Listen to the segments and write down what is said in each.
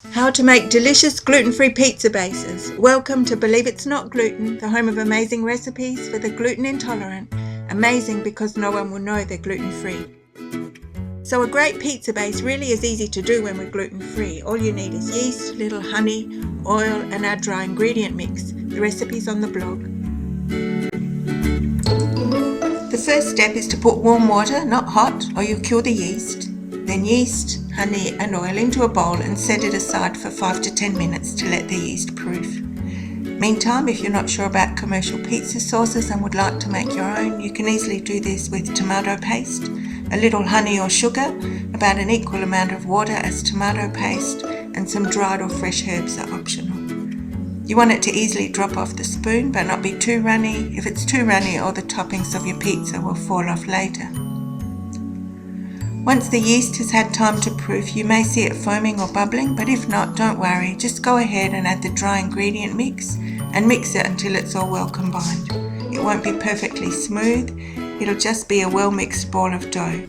How to make delicious gluten-free pizza bases. Welcome to Believe It's Not Gluten, the home of amazing recipes for the gluten intolerant. Amazing because no one will know they're gluten-free. So a great pizza base really is easy to do when we're gluten-free. All you need is yeast, little honey, oil and our dry ingredient mix. The recipe's on the blog. The first step is to put warm water, not hot, or you'll kill the yeast. Then yeast, honey and oil into a bowl and set it aside for 5 to 10 minutes to let the yeast proof. Meantime, if you're not sure about commercial pizza sauces and would like to make your own, you can easily do this with tomato paste, a little honey or sugar, about an equal amount of water as tomato paste, and some dried or fresh herbs are optional. You want it to easily drop off the spoon but not be too runny. If it's too runny, all the toppings of your pizza will fall off later. Once the yeast has had time to proof, you may see it foaming or bubbling, but if not, don't worry. Just go ahead and add the dry ingredient mix and mix it until it's all well combined. It won't be perfectly smooth, it'll just be a well mixed ball of dough.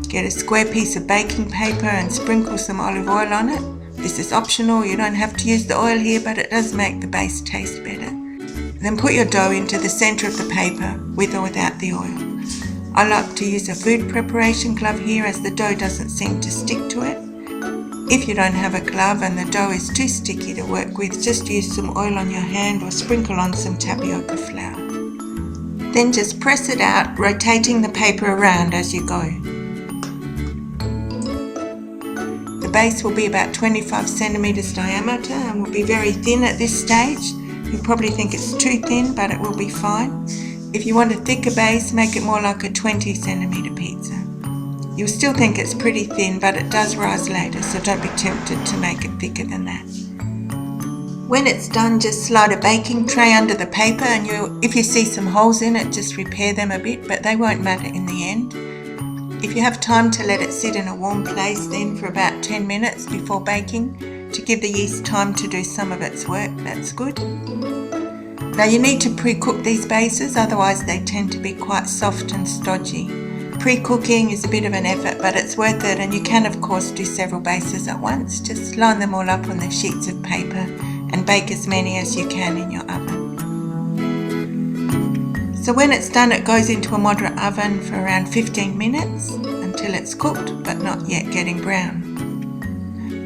Get a square piece of baking paper and sprinkle some olive oil on it. This is optional, you don't have to use the oil here, but it does make the base taste better. Then put your dough into the center of the paper, with or without the oil. I like to use a food preparation glove here as the dough doesn't seem to stick to it. If you don't have a glove and the dough is too sticky to work with, just use some oil on your hand or sprinkle on some tapioca flour. Then just press it out, rotating the paper around as you go. The base will be about 25 centimeters diameter and will be very thin at this stage. You'll probably think it's too thin, but it will be fine. If you want a thicker base, make it more like a 20 centimeter pizza. You'll still think it's pretty thin, but it does rise later, so don't be tempted to make it thicker than that. When it's done, just slide a baking tray under the paper and if you see some holes in it, just repair them a bit, but they won't matter in the end. If you have time to let it sit in a warm place then for about 10 minutes before baking, to give the yeast time to do some of its work, that's good. Now you need to pre-cook these bases, otherwise they tend to be quite soft and stodgy. Pre-cooking is a bit of an effort, but it's worth it, and you can of course do several bases at once. Just line them all up on the sheets of paper and bake as many as you can in your oven. So when it's done, it goes into a moderate oven for around 15 minutes until it's cooked but not yet getting brown.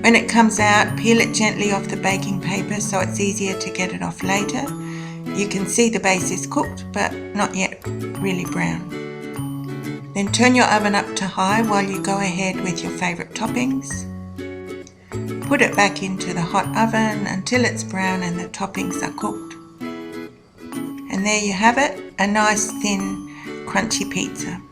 When it comes out, peel it gently off the baking paper so it's easier to get it off later. You can see the base is cooked but not yet really brown. Then turn your oven up to high while you go ahead with your favourite toppings. Put it back into the hot oven until it's brown and the toppings are cooked. And there you have it, a nice thin crunchy pizza.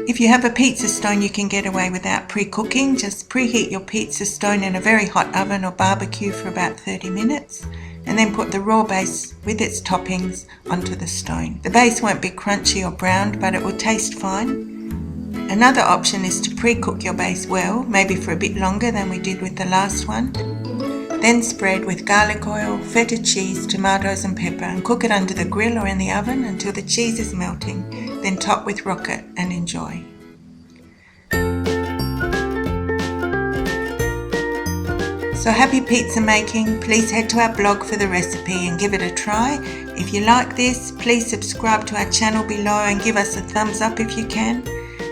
If you have a pizza stone, you can get away without pre-cooking. Just preheat your pizza stone in a very hot oven or barbecue for about 30 minutes and then put the raw base with its toppings onto the stone. The base won't be crunchy or browned, but it will taste fine. Another option is to pre-cook your base well, maybe for a bit longer than we did with the last one. Then spread with garlic oil, feta cheese, tomatoes and pepper and cook it under the grill or in the oven until the cheese is melting. Then top with rocket and enjoy. So happy pizza making. Please head to our blog for the recipe and give it a try. If you like this, please subscribe to our channel below and give us a thumbs up if you can.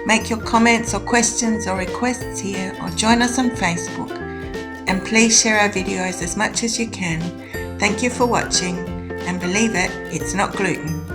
Make your comments or questions or requests here or join us on Facebook. And please share our videos as much as you can. Thank you for watching and believe it, it's not gluten.